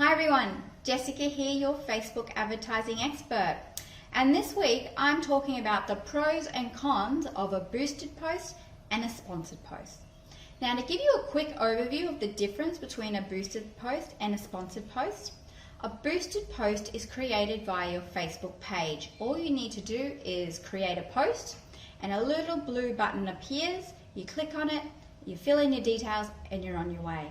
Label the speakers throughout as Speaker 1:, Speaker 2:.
Speaker 1: Hi everyone, Jessica here, your Facebook advertising expert. And this week I'm talking about the pros and cons of a boosted post and a sponsored post. Now, to give you a quick overview of the difference between a boosted post and a sponsored post, a boosted post is created via your Facebook page. All you need to do is create a post and a little blue button appears, you click on it, you fill in your details and you're on your way.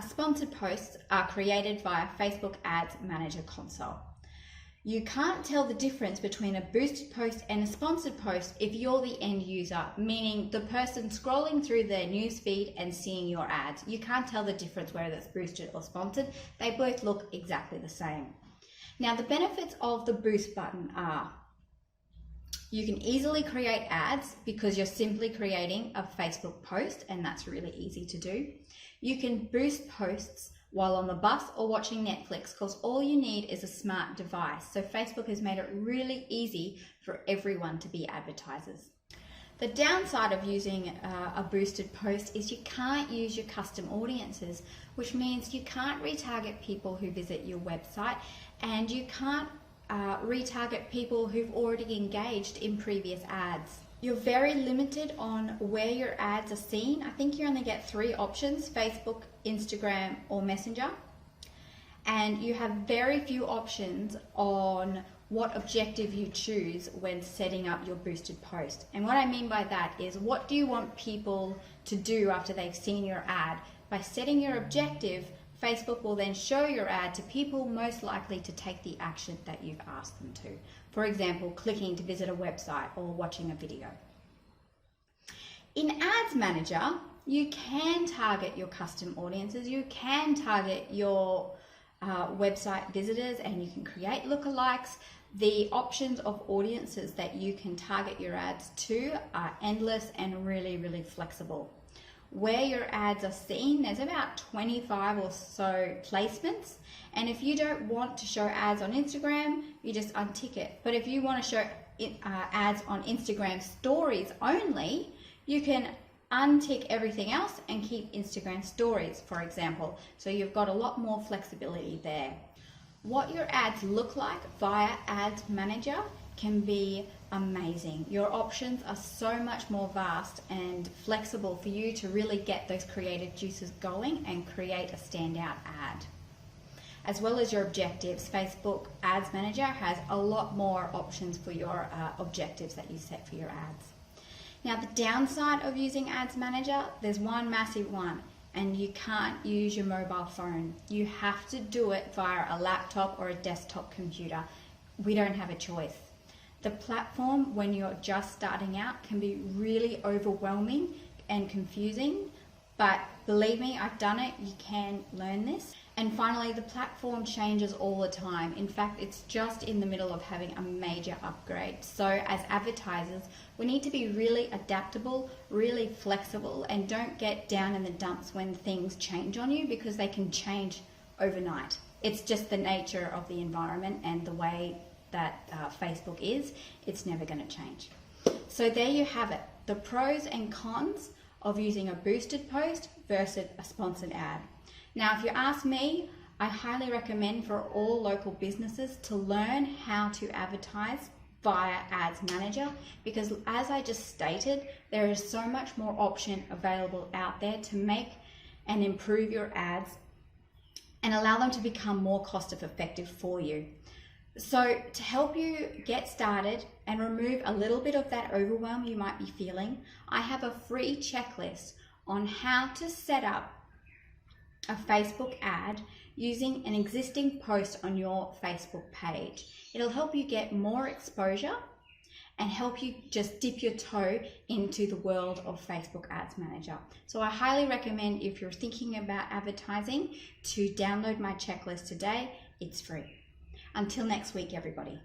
Speaker 1: Sponsored posts are created via Facebook Ads Manager console. You can't tell the difference between a boosted post and a sponsored post if you're the end user, meaning the person scrolling through their newsfeed and seeing your ads. You can't tell the difference whether it's boosted or sponsored. They both look exactly the same. Now, the benefits of the boost button are you can easily create ads because you're simply creating a Facebook post, and that's really easy to do. You can boost posts while on the bus or watching Netflix because all you need is a smart device. So Facebook has made it really easy for everyone to be advertisers. The downside of using a boosted post is you can't use your custom audiences, which means you can't retarget people who visit your website, and you can't retarget people who've already engaged in previous ads. You're very limited on where your ads are seen. I think you only get 3 options: Facebook, Instagram, or Messenger. And you have very few options on what objective you choose when setting up your boosted post. And what I mean by that is, what do you want people to do after they've seen your ad? By setting your objective, Facebook will then show your ad to people most likely to take the action that you've asked them to. For example, clicking to visit a website or watching a video. In Ads Manager, you can target your custom audiences. You can target your website visitors, and you can create lookalikes. The options of audiences that you can target your ads to are endless and really, really flexible. Where your ads are seen, there's about 25 or so placements, and if you don't want to show ads on Instagram, you just untick it. But if you want to show ads on Instagram stories only, you can untick everything else and keep Instagram stories, for example. So you've got a lot more flexibility there. What your ads look like via Ads Manager can be amazing. Your options are so much more vast and flexible for you to really get those creative juices going and create a standout ad. As well as your objectives, Facebook Ads Manager has a lot more options for your objectives that you set for your ads. Now, the downside of using Ads Manager, there's one massive one, and you can't use your mobile phone. You have to do it via a laptop or a desktop computer. We don't have a choice. The platform, when you're just starting out, can be really overwhelming and confusing, but believe me, I've done it. You can learn this. And finally, the platform changes all the time. In fact, it's just in the middle of having a major upgrade. So as advertisers, we need to be really adaptable, really flexible, and don't get down in the dumps when things change on you, because they can change overnight. It's just the nature of the environment and the way that Facebook is. It's never going to change. So there you have it, the pros and cons of using a boosted post versus a sponsored ad. Now, if you ask me, I highly recommend for all local businesses to learn how to advertise via Ads Manager, because as I just stated, there is so much more option available out there to make and improve your ads and allow them to become more cost effective for you. So to help you get started and remove a little bit of that overwhelm you might be feeling, I have a free checklist on how to set up a Facebook ad using an existing post on your Facebook page. It'll help you get more exposure and help you just dip your toe into the world of Facebook Ads Manager. So I highly recommend, if you're thinking about advertising, to download my checklist today. It's free. Until next week, everybody.